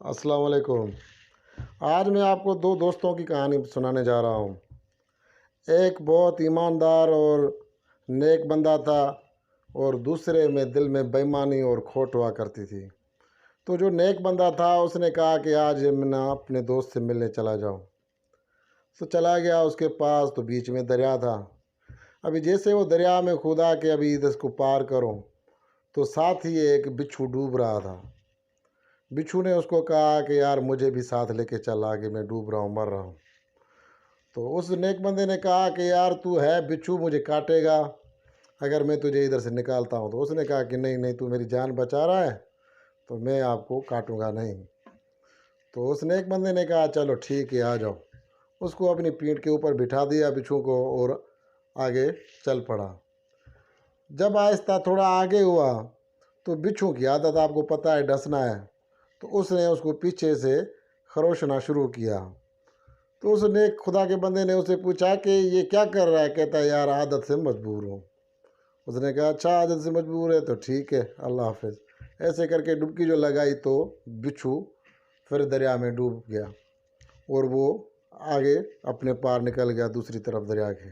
अस्सलाम वालेकुम। आज मैं आपको दो दोस्तों की कहानी सुनाने जा रहा हूँ। एक बहुत ईमानदार और नेक बंदा था और दूसरे में दिल में बेईमानी और खोट हुआ करती थी। तो जो नेक बंदा था उसने कहा कि आज मैं ना अपने दोस्त से मिलने चला जाऊँ। तो चला गया उसके पास, तो बीच में दरिया था। अभी जैसे वो दरिया में कूदा कि अभी इधर इसको पार करूँ, तो साथ ही एक बिच्छू डूब रहा था। बिच्छू ने उसको कहा कि यार मुझे भी साथ लेके चल, आगे मैं डूब रहा हूँ, मर रहा हूँ। तो उस नेक बंदे ने कहा कि यार तू है बिच्छू, मुझे काटेगा अगर मैं तुझे इधर से निकालता हूँ। तो उसने कहा कि नहीं नहीं, तू मेरी जान बचा रहा है तो मैं आपको काटूंगा नहीं। तो उस नेक बंदे ने कहा चलो ठीक है, आ जाओ। उसको अपनी पीठ के ऊपर बिठा दिया बिच्छू को और आगे चल पड़ा। जब आहिस्ता थोड़ा आगे हुआ तो बिच्छू की आदत आपको पता है, डसना है। तो उसने उसको पीछे से खरोशना शुरू किया। तो उसने खुदा के बंदे ने उससे पूछा कि ये क्या कर रहा है। कहता है यार आदत से मजबूर हूँ। उसने कहा अच्छा, आदत से मजबूर है तो ठीक है, अल्लाह हाफिज़। ऐसे करके डुबकी जो लगाई तो बिच्छू फिर दरिया में डूब गया और वो आगे अपने पार निकल गया दूसरी तरफ दरिया के।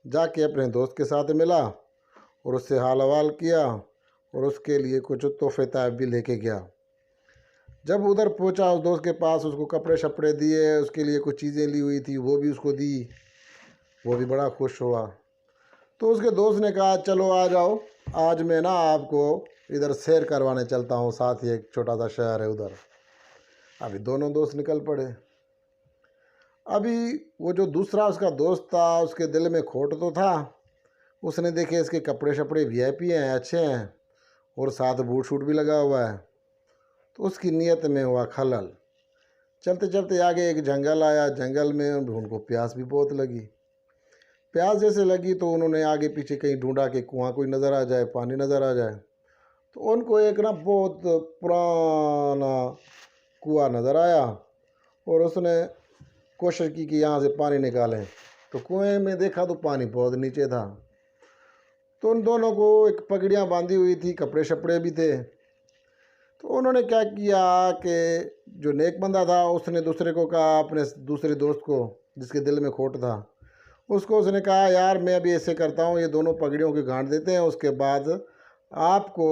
जाके अपने दोस्त के साथ मिला और उससे हाल हवाल किया और उसके लिए कुछ तोहफे तायब भी लेके गया। जब उधर पहुंचा उस दोस्त के पास, उसको कपड़े शपड़े दिए, उसके लिए कुछ चीज़ें ली हुई थी वो भी उसको दी। वो भी बड़ा खुश हुआ। तो उसके दोस्त ने कहा चलो आ जाओ, आज मैं ना आपको इधर सैर करवाने चलता हूँ, साथ ही एक छोटा सा शहर है उधर। अभी दोनों दोस्त निकल पड़े। अभी वो जो दूसरा उसका दोस्त था उसके दिल में खोट तो था। उसने देखे इसके कपड़े शपड़े वीआईपी हैं, अच्छे हैं और साथ बूट शूट भी लगा हुआ है। तो उसकी नीयत में हुआ खलल। चलते चलते आगे एक जंगल आया। जंगल में उनको प्यास भी बहुत लगी। प्यास जैसे लगी तो उन्होंने आगे पीछे कहीं ढूंढा कि कुआं कोई नज़र आ जाए, पानी नज़र आ जाए। तो उनको एक ना बहुत पुराना कुआं नज़र आया और उसने कोशिश की कि यहाँ से पानी निकालें। तो कुएं में देखा तो पानी बहुत नीचे था। तो उन दोनों को एक पगड़ियाँ बांधी हुई थी, कपड़े शपड़े भी थे। तो उन्होंने क्या किया कि जो नेक बंदा था उसने दूसरे को कहा, अपने दूसरे दोस्त को जिसके दिल में खोट था, उसको उसने कहा यार मैं अभी ऐसे करता हूँ, ये दोनों पगड़ियों की गांठ देते हैं, उसके बाद आपको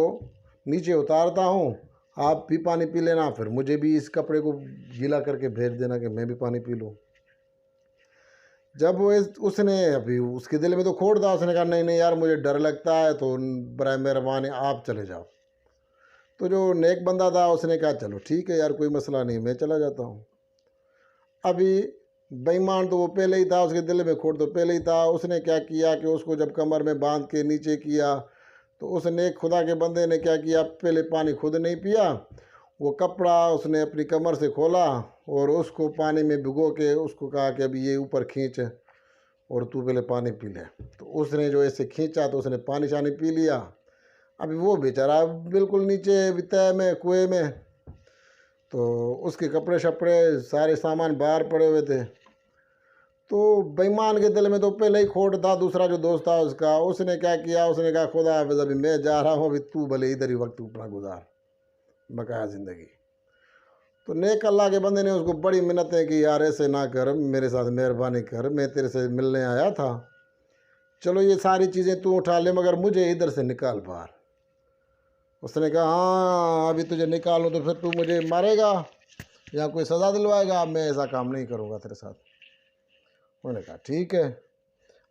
नीचे उतारता हूँ, आप भी पानी पी लेना, फिर मुझे भी इस कपड़े को गीला करके भेज देना कि मैं भी पानी पी लूँ। जब वो उसने अभी उसके दिल में तो खोट था, उसने कहा नहीं नहीं यार मुझे डर लगता है, तो बराए मेहरबानी आप चले जाओ। तो जो नेक बंदा था उसने कहा चलो ठीक है यार, कोई मसला नहीं, मैं चला जाता हूँ। अभी बेईमान तो वो पहले ही था, उसके दिल में खोट तो पहले ही था। उसने क्या किया कि उसको जब कमर में बांध के नीचे किया तो उसने खुदा के बंदे ने क्या किया, पहले पानी खुद नहीं पिया, वो कपड़ा उसने अपनी कमर से खोला और उसको पानी में भिगो के उसको कहा कि अभी ये ऊपर खींच और तू पहले पानी पी ले। तो उसने जो ऐसे खींचा तो उसने पानी शानी पी लिया। अभी वो बेचारा बिल्कुल नीचे तय में कुएं में, तो उसके कपड़े शपड़े सारे सामान बाहर पड़े हुए थे। तो बेईमान के दिल में तो पहले ही खोट था। दूसरा जो दोस्त था उसका, उसने क्या किया, उसने कहा खुदा हाफिज़, अभी मैं जा रहा हूँ, अभी तू भले इधर ही वक्त अपना गुजार बकाया ज़िंदगी। तो नेक अल्लाह के बंदे ने उसको बड़ी मिन्नतें की, यार ऐसे ना कर, मेरे साथ मेहरबानी कर, मैं तेरे से मिलने आया था, चलो ये सारी चीज़ें तू उठा ले मगर मुझे इधर से निकाल बाहर। उसने कहा हाँ, अभी तुझे निकालूँ तो फिर तू मुझे मारेगा या कोई सज़ा दिलवाएगा, मैं ऐसा काम नहीं करूँगा तेरे साथ। उन्होंने कहा ठीक है।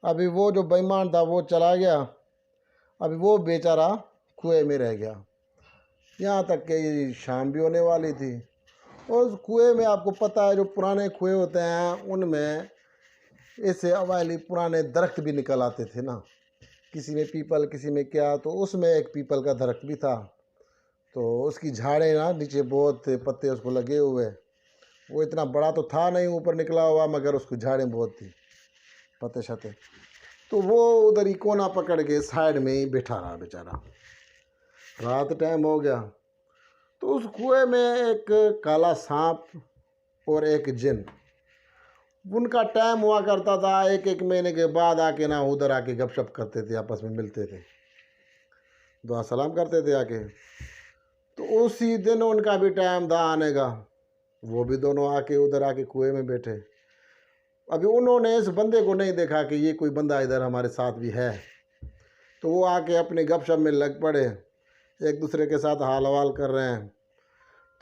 अभी वो जो बेईमान था वो चला गया। अभी वो बेचारा कुएं में रह गया। यहाँ तक कि शाम भी होने वाली थी और उस कुएं में आपको पता है जो पुराने कुएं होते हैं उनमें ऐसे अवाइली पुराने दरख्त भी निकल आते थे ना, किसी में पीपल किसी में क्या। तो उसमें एक पीपल का दरख्त भी था। तो उसकी झाड़ें ना नीचे बहुत थे, पत्ते उसको लगे हुए। वो इतना बड़ा तो था नहीं ऊपर निकला हुआ, मगर उसकी झाड़ें बहुत थी, पत्ते शते। तो वो उधर ही कोना पकड़ के साइड में ही बैठा रहा बेचारा। रात टाइम हो गया। तो उस कुएं में एक काला सांप और एक जिन, उनका टाइम हुआ करता था, एक एक महीने के बाद आके ना उधर आके गपशप करते थे, आपस में मिलते थे, दुआ सलाम करते थे आके। तो उसी दिन उनका भी टाइम था आने का। वो भी दोनों आके उधर आके कुएं में बैठे। अभी उन्होंने इस बंदे को नहीं देखा कि ये कोई बंदा इधर हमारे साथ भी है, तो वो आके अपने गपशप में लग पड़े, एक दूसरे के साथ हाल हवाल कर रहे हैं।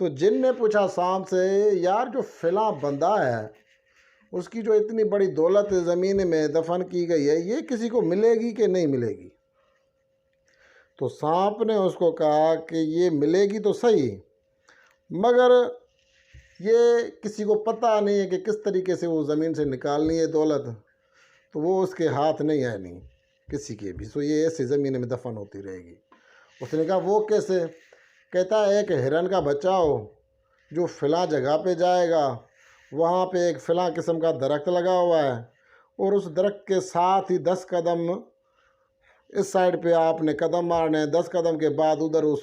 तो जिन ने पूछा सांप से, यार जो फिला बंदा है उसकी जो इतनी बड़ी दौलत ज़मीन में दफन की गई है, ये किसी को मिलेगी कि नहीं मिलेगी? तो सांप ने उसको कहा कि ये मिलेगी तो सही, मगर ये किसी को पता नहीं है कि किस तरीके से वो ज़मीन से निकालनी है दौलत, तो वो उसके हाथ नहीं आनी किसी के भी, सो ये ऐसे ज़मीन में दफन होती रहेगी। उसने कहा वो कैसे? कहता है एक हिरन का बच्चा हो जो फ़िला जगह पे जाएगा, वहाँ पे एक फ़िला किस्म का दरख्त लगा हुआ है, और उस दरख्त के साथ ही 10 कदम इस साइड पे आपने कदम मारने हैं, 10 कदम के बाद उधर उस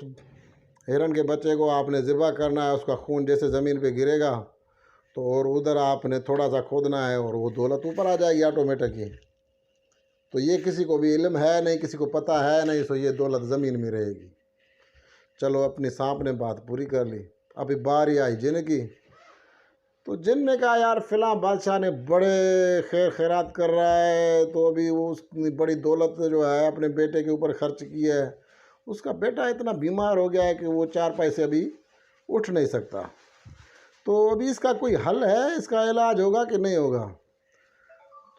हिरन के बच्चे को आपने ज़िबा करना है। उसका खून जैसे ज़मीन पे गिरेगा तो और उधर आपने थोड़ा सा खोदना है और वो दौलत ऊपर आ जाएगी ऑटोमेटिक ही। तो ये किसी को भी इल्म है नहीं, किसी को पता है नहीं, सो ये दौलत ज़मीन में रहेगी। चलो अपनी सांप ने बात पूरी कर ली। अभी बारी आई जिन की। तो जिन ने कहा यार फ़िलहाल बादशाह ने बड़े खैर खैरात कर रहा है, तो अभी वो उसकी बड़ी दौलत जो है अपने बेटे के ऊपर खर्च की है, उसका बेटा इतना बीमार हो गया है कि वो 4 पैसे अभी उठ नहीं सकता, तो अभी इसका कोई हल है, इसका इलाज होगा कि नहीं होगा?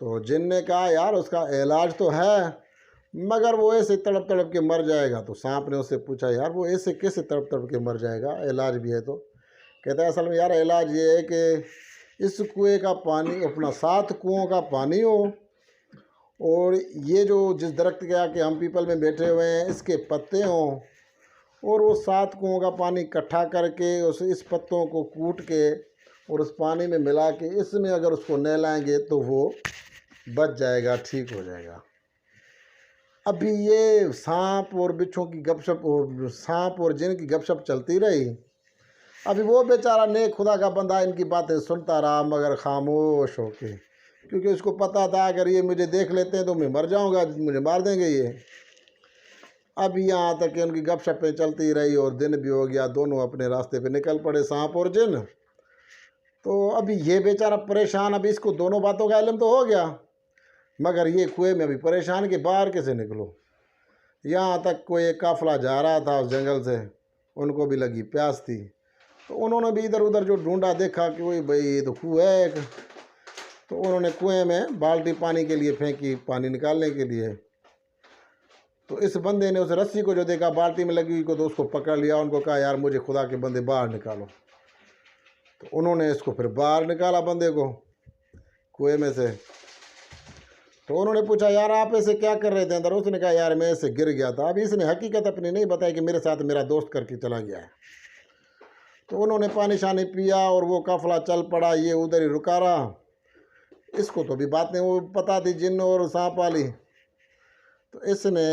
तो जिन ने कहा यार उसका इलाज तो है, मगर वो ऐसे तड़प तड़प के मर जाएगा। तो सांप ने उससे पूछा यार वो ऐसे कैसे तड़प तड़प के मर जाएगा, इलाज भी है? तो कहता है असल में यार इलाज ये है कि इस कुएं का पानी अपना 7 कुओं का पानी हो, और ये जो जिस दरख्त के आके हम पीपल में बैठे हुए हैं इसके पत्ते हों, और वो 7 कुओं का पानी इकट्ठा करके इस पत्तों को कूट के और उस पानी में मिला के इसमें अगर उसको नहलाएंगे तो वो बच जाएगा, ठीक हो जाएगा। अभी ये सांप और बिच्छों की गपशप, सांप और जिन की गपशप चलती रही। अभी वो बेचारा नेक खुदा का बंदा इनकी बातें सुनता रहा, मगर खामोश होके, क्योंकि उसको पता था अगर ये मुझे देख लेते हैं तो मैं मर जाऊंगा, मुझे मार देंगे ये। अब यहाँ तक कि उनकी गपशपें चलती रही और दिन भी हो गया, दोनों अपने रास्ते पे निकल पड़े सांप और जिन। तो अभी ये बेचारा परेशान, अभी इसको दोनों बातों का इल्म तो हो गया, मगर ये कुएं में अभी परेशान कि बाहर कैसे निकलो। यहाँ तक कोई एक काफिला जा रहा था उस जंगल से, उनको भी लगी प्यास थी, तो उन्होंने भी इधर उधर जो ढूंढा, देखा कि वही भाई ये तो कुएं है एक। तो उन्होंने कुएं में बाल्टी पानी के लिए फेंकी, पानी निकालने के लिए। तो इस बंदे ने उस रस्सी को जो देखा बाल्टी में लगी हुई को, तो उसको पकड़ लिया, उनको कहा यार मुझे खुदा के बंदे बाहर निकालो। तो उन्होंने इसको फिर बाहर निकाला बंदे को कुएं में से। तो उन्होंने पूछा यार आप ऐसे क्या कर रहे थे अंदर? उसने कहा यार मैं ऐसे गिर गया था। अभी इसने हकीकत अपनी नहीं बताई कि मेरे साथ मेरा दोस्त करके चला गया है। तो उन्होंने पानी शानी पिया और वो काफिला चल पड़ा, ये उधर ही रुका रहा। इसको तो भी बात नहीं वो पता थी जिन और सांप वाली। तो इसने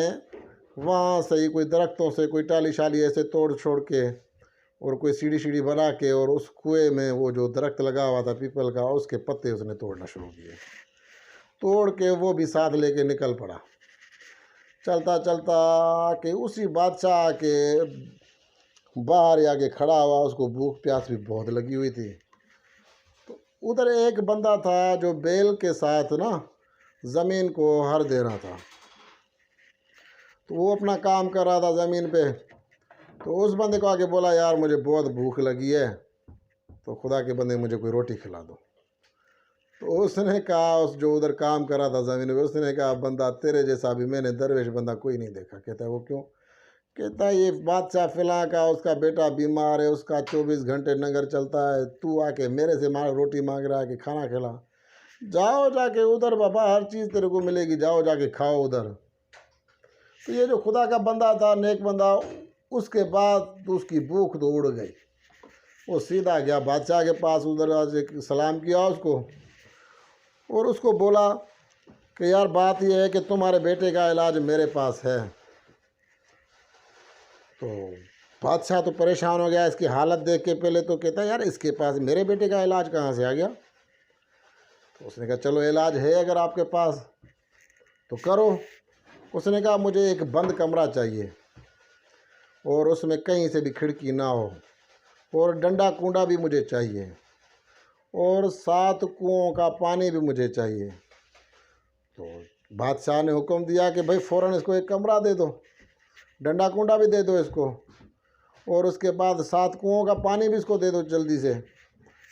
वहाँ से ही कोई दरख्तों से कोई टाली शाली ऐसे तोड़ छोड़ के और कोई सीढ़ी सीढ़ी बना के और उस कुएं में वो जो दरख्त लगा हुआ था पीपल का, उसके पत्ते उसने तोड़ना शुरू किए। तोड़ के वो भी साथ लेके निकल पड़ा। चलता चलता कि उसी बादशाह के बाहर आके खड़ा हुआ, उसको भूख प्यास भी बहुत लगी हुई थी। तो उधर एक बंदा था जो बैल के साथ ना ज़मीन को हर दे रहा था, तो वो अपना काम कर रहा था ज़मीन पे। तो उस बंदे को आके बोला यार मुझे बहुत भूख लगी है, तो खुदा के बंदे मुझे कोई रोटी खिला दो। तो उसने कहा, उस जो उधर काम कर रहा था ज़मीन पे, उसने कहा बंदा तेरे जैसा भी मैंने दरवेश बंदा कोई नहीं देखा। कहता है वो क्यों? कहता है ये बादशाह फिला का उसका बेटा बीमार है, उसका 24 घंटे नंगर चलता है, तू आके मेरे से रोटी मांग रहा है कि खाना खिला। जाओ जाके उधर बाबा, हर चीज़ तेरे को मिलेगी, जाओ जाके खाओ उधर। तो ये जो खुदा का बंदा था, नेक बंदा, उसके बाद तो उसकी भूख तो उड़ गई। वो सीधा गया बादशाह के पास, उधर आज सलाम किया उसको और उसको बोला कि यार बात यह है कि तुम्हारे बेटे का इलाज मेरे पास है। तो बादशाह तो परेशान हो गया इसकी हालत देख के। पहले तो कहता यार इसके पास मेरे बेटे का इलाज कहाँ से आ गया? तो उसने कहा चलो इलाज है अगर आपके पास तो करो। उसने कहा मुझे एक बंद कमरा चाहिए, और उसमें कहीं से भी खिड़की ना हो, और डंडा कूंडा भी मुझे चाहिए, और 7 कुओं का पानी भी मुझे चाहिए। तो बादशाह ने हुक्म दिया कि भाई फ़ौरन इसको एक कमरा दे दो, डंडा कूंडा भी दे दो इसको, और उसके बाद 7 कुओं का पानी भी इसको दे दो जल्दी से।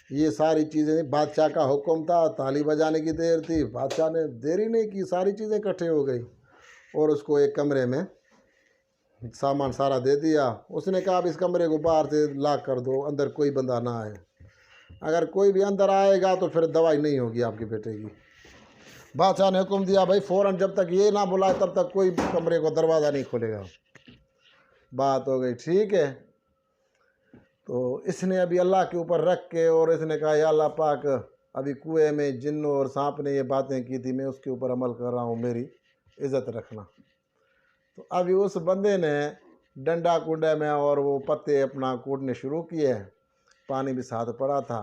ये सारी चीज़ें, बादशाह का हुक्म था, ताली बजाने की देर थी, बादशाह ने देरी नहीं की, सारी चीज़ें इकट्ठे हो गई और उसको एक कमरे में सामान सारा दे दिया। उसने कहा अब इस कमरे को बाहर से लॉक कर दो, अंदर कोई बंदा ना आए, अगर कोई भी अंदर आएगा तो फिर दवाई नहीं होगी आपके बेटे की। बादशाह ने हुक्म दिया भाई फ़ौरन जब तक ये ना बुलाए तब तक कोई कमरे को दरवाज़ा नहीं खोलेगा। बात हो गई, ठीक है। तो इसने अभी अल्लाह के ऊपर रख के, और इसने कहा या अल्लाह पाक, अभी कुएं में जिन्नों और सांप ने ये बातें की थी, मैं उसके ऊपर अमल कर रहा हूँ, मेरी इज़्ज़त रखना। तो अभी उस बंदे ने डंडा कूडे में और वो पत्ते अपना कूटने शुरू किए, पानी भी साथ पड़ा था।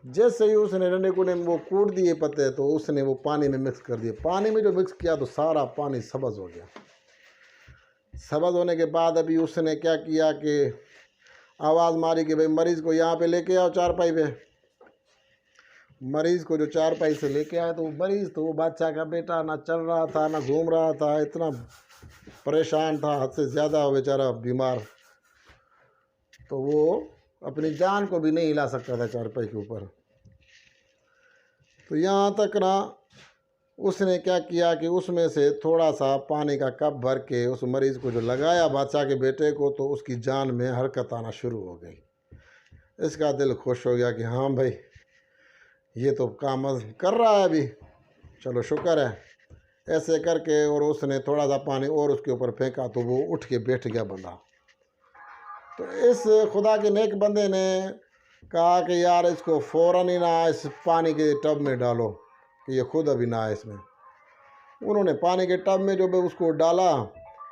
जैसे ही उसने डंडे कूडे में वो कूट दिए पत्ते, तो उसने वो पानी में मिक्स कर दिए। पानी में जो मिक्स किया तो सारा पानी सब्ज़ हो गया। सब्ज़ होने के बाद अभी उसने क्या किया कि आवाज़ मारी कि भाई मरीज़ को यहाँ पे लेके आओ चारपाई पे। मरीज़ को जो चारपाई से लेके आए, तो वो मरीज़, तो वो बादशाह का बेटा ना चल रहा था ना घूम रहा था, इतना परेशान था, हद से ज़्यादा बेचारा बीमार। तो वो अपनी जान को भी नहीं हिला सकता था चारपाई के ऊपर। तो यहाँ तक ना उसने क्या किया कि उसमें से थोड़ा सा पानी का कप भर के उस मरीज़ को जो लगाया बादशाह के बेटे को, तो उसकी जान में हरकत आना शुरू हो गई। इसका दिल खुश हो गया कि हाँ भाई ये तो काम कर रहा है अभी, चलो शुक्र है। ऐसे करके और उसने थोड़ा सा पानी और उसके ऊपर फेंका तो वो उठ के बैठ गया बंदा। तो इस खुदा के नेक बंदे ने कहा कि यार इसको फ़ौरन ही ना इस पानी के टब में डालो कि ये खुद अभी ना आए इसमें। उन्होंने पानी के टब में जो उसको डाला,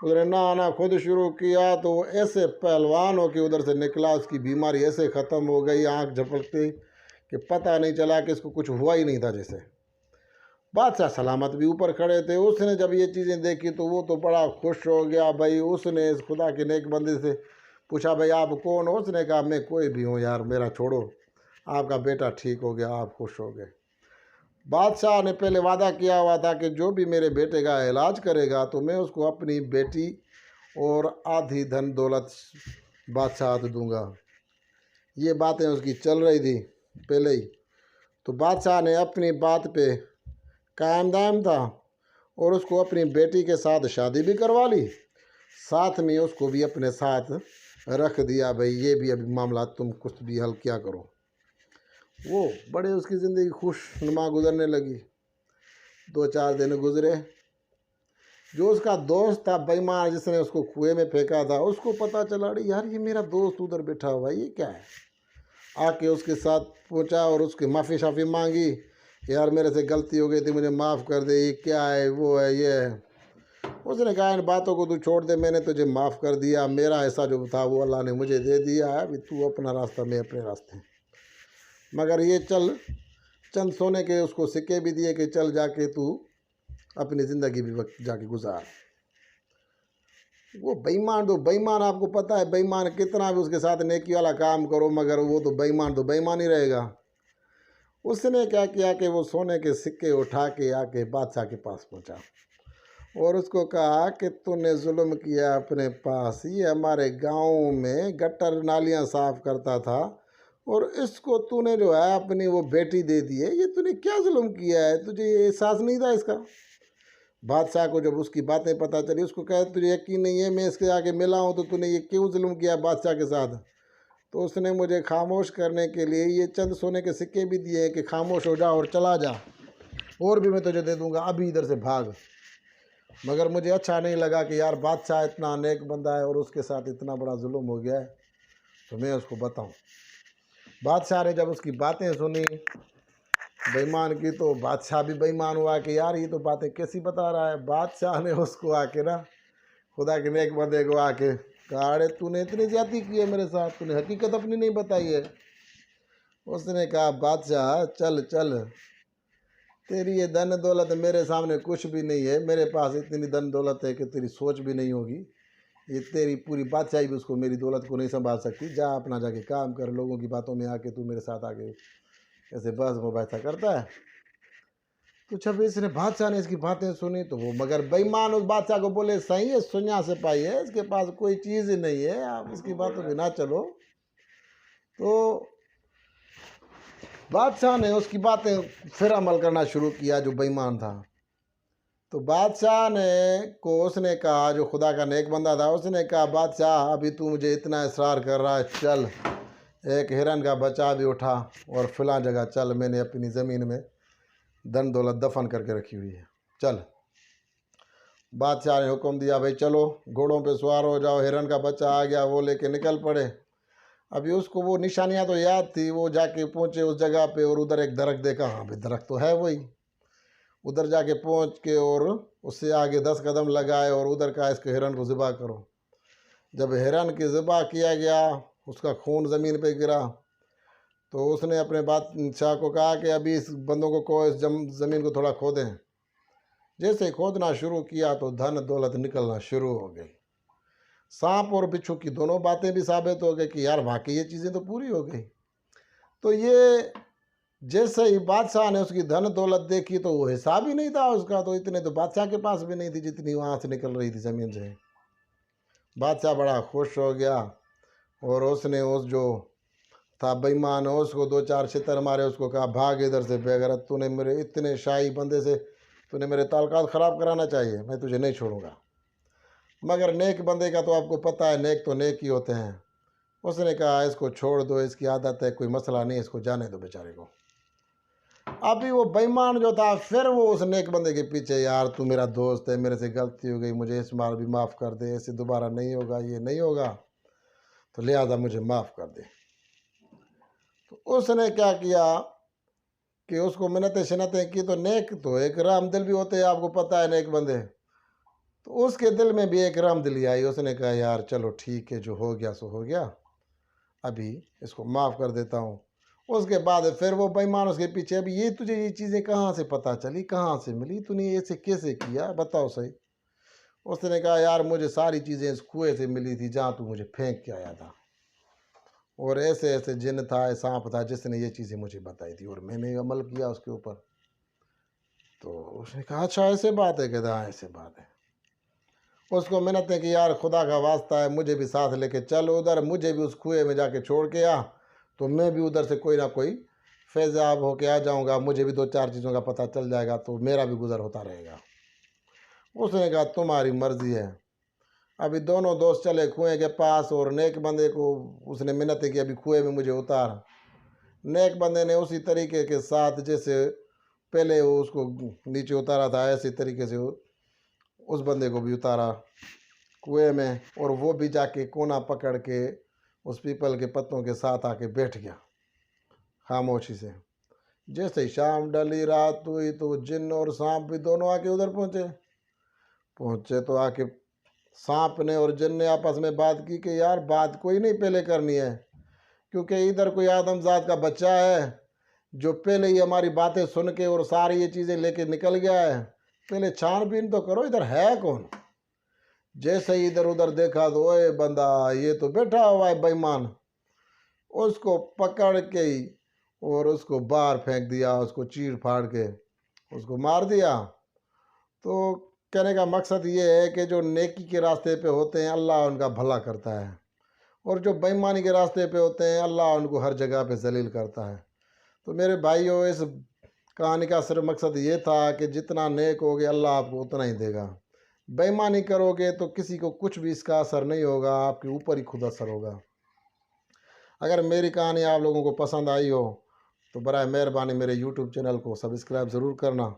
उधर नहाना खुद शुरू किया, तो ऐसे पहलवान हो के उधर से निकला, उसकी बीमारी ऐसे ख़त्म हो गई आँख झपकती कि पता नहीं चला कि इसको कुछ हुआ ही नहीं था जैसे। बादशाह सलामत भी ऊपर खड़े थे। उसने जब ये चीज़ें देखी तो वो तो बड़ा खुश हो गया भाई। उसने इस खुदा के नेक बंदे से पूछा भाई आप कौन हो? उसने कहा मैं कोई भी हूँ यार, मेरा छोड़ो, आपका बेटा ठीक हो गया, आप खुश हो गए। बादशाह ने पहले वादा किया हुआ था कि जो भी मेरे बेटे का इलाज करेगा तो मैं उसको अपनी बेटी और आधी धन दौलत बादशाह दूंगा। ये बातें उसकी चल रही थी पहले ही। तो बादशाह ने अपनी बात पे कायम दायम था और उसको अपनी बेटी के साथ शादी भी करवा ली, साथ में उसको भी अपने साथ रख दिया भाई ये भी अभी मामला तुम कुछ भी हल क्या करो। वो बड़े उसकी ज़िंदगी खुशनुमा गुजरने लगी। 2-4 दिन गुजरे। जो उसका दोस्त था बेईमान जिसने उसको कुएं में फेंका था, उसको पता चला अरे यार ये मेरा दोस्त उधर बैठा हुआ है, ये क्या है। आके उसके साथ पहुंचा और उसकी माफ़ी शाफ़ी मांगी, यार मेरे से गलती हो गई थी, मुझे माफ़ कर दे, ये क्या है वो है ये है। उसने कहा इन बातों को तू छोड़ दे, मैंने तुझे माफ़ कर दिया, मेरा ऐसा जो था वो अल्लाह ने मुझे दे दिया है, अभी तू अपना रास्ता मैं अपने रास्ते। मगर ये चल, चंद सोने के उसको सिक्के भी दिए कि चल जाके तू अपनी ज़िंदगी भी वक्त जाके गुजार। वो बेईमान तो बेईमान, आपको पता है बेईमान कितना भी उसके साथ नेकी वाला काम करो मगर वो तो बेईमान ही रहेगा। उसने क्या किया कि वो सोने के सिक्के उठा के आके बादशाह के पास पहुंचा और उसको कहा कि तूने जुल्म किया अपने पास, ये हमारे गांव में गटर नालियां साफ़ करता था और इसको तूने जो है अपनी वो बेटी दे दी है, ये तूने क्या जुल्म किया है, तुझे ये एहसास नहीं था इसका। बादशाह को जब उसकी बातें पता चली, उसको कहा तुझे यकीन नहीं है मैं इसके आगे मिला हूँ तो तूने ये क्यों जुल्म किया बादशाह के साथ। तो उसने मुझे खामोश करने के लिए ये चंद सोने के सिक्के भी दिए हैं कि खामोश हो जा और चला जा, और भी मैं तुझे दे दूँगा, अभी इधर से भाग। मगर मुझे अच्छा नहीं लगा कि यार बादशाह इतना नेक बंदा है और उसके साथ इतना बड़ा जुल्म हो गया है, तो मैं उसको बताऊं। बादशाह ने जब उसकी बातें सुनी बेईमान की, तो बादशाह भी बेईमान हुआ कि यार ये तो बातें कैसी बता रहा है। बादशाह ने उसको आके ना, खुदा के नेक बंदे को आके कहा अरे तूने इतनी ज्यादती की है मेरे साथ, तूने हकीकत अपनी नहीं बताई है। उसने कहा बादशाह चल चल, तेरी ये धन दौलत मेरे सामने कुछ भी नहीं है, मेरे पास इतनी धन दौलत है कि तेरी सोच भी नहीं होगी। ये तेरी पूरी बादशाही भी उसको, मेरी दौलत को नहीं संभाल सकती। जा अपना जाके काम कर, लोगों की बातों में आके तू मेरे साथ आके ऐसे बहस मुबाहिसा करता है। तो जब इसने बादशाह ने इसकी बातें सुनी तो वो मगर बेईमान उस बादशाह को बोले, सही है, सुनिया सिपाही है, इसके पास कोई चीज़ ही नहीं है, आप इसकी बातों पे ना चलो। तो बादशाह ने उसकी बातें फिर अमल करना शुरू किया, जो बेईमान था। तो बादशाह ने को उसने कहा, जो खुदा का नेक बंदा था, उसने कहा, बादशाह अभी तू मुझे इतना इसरार कर रहा है, चल एक हिरन का बच्चा भी उठा और फिला जगह चल, मैंने अपनी ज़मीन में धन दौलत दफन करके रखी हुई है, चल। बादशाह ने हुक्म दिया, भाई चलो घोड़ों पे सवार हो जाओ, हिरन का बच्चा आ गया, वो लेके निकल पड़े। अभी उसको वो निशानियां तो याद थी, वो जाके पहुंचे उस जगह पे और उधर एक दरख्त देखा, हाँ भाई दरख्त तो है वही। उधर जाके पहुंच के और उससे आगे 10 कदम लगाए और उधर का इसके हिरन को ज़िबा करो। जब हिरन की ज़िबा किया गया, उसका खून ज़मीन पे गिरा, तो उसने अपने बादशाह को कहा कि अभी इस बंदों को इस ज़मीन को थोड़ा खोदें। जैसे ही खोदना शुरू किया तो धन दौलत निकलना शुरू हो गई। सांप और बिच्छू की दोनों बातें भी साबित हो गई कि यार वाकई ये चीज़ें तो पूरी हो गई। तो ये जैसे ही बादशाह ने उसकी धन दौलत देखी तो वो हिसाब ही नहीं था उसका, तो इतने तो बादशाह के पास भी नहीं थी जितनी वहाँ से निकल रही थी ज़मीन से। बादशाह बड़ा खुश हो गया और उसने उस जो था बेईमान, उसको 2-4 छितर मारे, उसको कहा, भाग इधर से बेगैरत, तूने मेरे इतने शाही बंदे से तूने मेरे ताल्लुकात ख़राब कराना चाहिए, मैं तुझे नहीं छोड़ूंगा। मगर नेक बंदे का तो आपको पता है, नेक तो नेक ही होते हैं। उसने कहा, इसको छोड़ दो, इसकी आदत है, कोई मसला नहीं, इसको जाने दो बेचारे को। अभी वो बेईमान जो था फिर वो उस नेक बंदे के पीछे, यार तू मेरा दोस्त है, मेरे से गलती हो गई, मुझे इस बार भी माफ़ कर दे, ऐसे दोबारा नहीं होगा, ये नहीं होगा, तो लिहाजा मुझे माफ़ कर दे। तो उसने क्या किया कि उसको मिन्नतें शिन्नतें की। तो नेक तो एक राम दिल भी होते हैं, आपको पता है नेक बंदे, तो उसके दिल में भी एक राम दिली आई। उसने कहा, यार चलो ठीक है, जो हो गया सो हो गया, अभी इसको माफ़ कर देता हूँ। उसके बाद फिर वो बेईमान उसके पीछे, अभी ये तुझे ये चीज़ें कहाँ से पता चली, कहाँ से मिली, तूने ऐसे कैसे किया, बताओ सही। उसने कहा, यार मुझे सारी चीज़ें इस कुएँ से मिली थी जहाँ तू मुझे फेंक के आया था, और ऐसे ऐसे जिन था, सांप था जिसने ये चीज़ें मुझे बताई थी और मैंने अमल किया उसके ऊपर। तो उसने कहा, अच्छा ऐसे बात है, कहता हाँ ऐसे बात है। उसको मिन्नतें कि यार खुदा का वास्ता है, मुझे भी साथ लेके चल उधर, मुझे भी उस कुएं में जाके छोड़ के आ, तो मैं भी उधर से कोई ना कोई फैज़याब होके आ जाऊंगा, मुझे भी 2-4 चीज़ों का पता चल जाएगा, तो मेरा भी गुजर होता रहेगा। उसने कहा, तुम्हारी मर्ज़ी है। अभी दोनों दोस्त चले कुएं के पास और नेक बंदे को उसने मिन्नतें की, अभी कुएं में मुझे उतार। नेक बंदे ने उसी तरीके के साथ जैसे पहले वो उसको नीचे उतारा था, ऐसे तरीके से उस बंदे को भी उतारा कुएं में, और वो भी जाके कोना पकड़ के उस पीपल के पत्तों के साथ आके बैठ गया खामोशी से। जैसे ही शाम डली, रात हुई, तो जिन्न और सांप भी दोनों आके उधर पहुंचे तो आके सांप ने और जिन्न ने आपस में बात की कि यार बात कोई नहीं पहले करनी है, क्योंकि इधर कोई आदमजात का बच्चा है जो पहले ही हमारी बातें सुन के और सारी ये चीज़ें लेके निकल गया है, पहले छानबीन तो करो इधर है कौन। जैसे ही इधर उधर देखा तो ओए बंदा, ये तो बैठा हुआ है बेईमान, उसको पकड़ के ही और उसको बाहर फेंक दिया, उसको चीर फाड़ के उसको मार दिया। तो कहने का मकसद ये है कि जो नेकी के रास्ते पे होते हैं अल्लाह उनका भला करता है, और जो बेईमानी के रास्ते पे होते हैं अल्लाह उनको हर जगह पे जलील करता है। तो मेरे भाइयों, इस कहानी का सिर्फ मकसद ये था कि जितना नेक होगे अल्लाह आपको उतना ही देगा। बेईमानी करोगे तो किसी को कुछ भी इसका असर नहीं होगा, आपके ऊपर ही खुद असर होगा। अगर मेरी कहानी आप लोगों को पसंद आई हो तो बराए मेहरबानी मेरे यूट्यूब चैनल को सब्सक्राइब ज़रूर करना।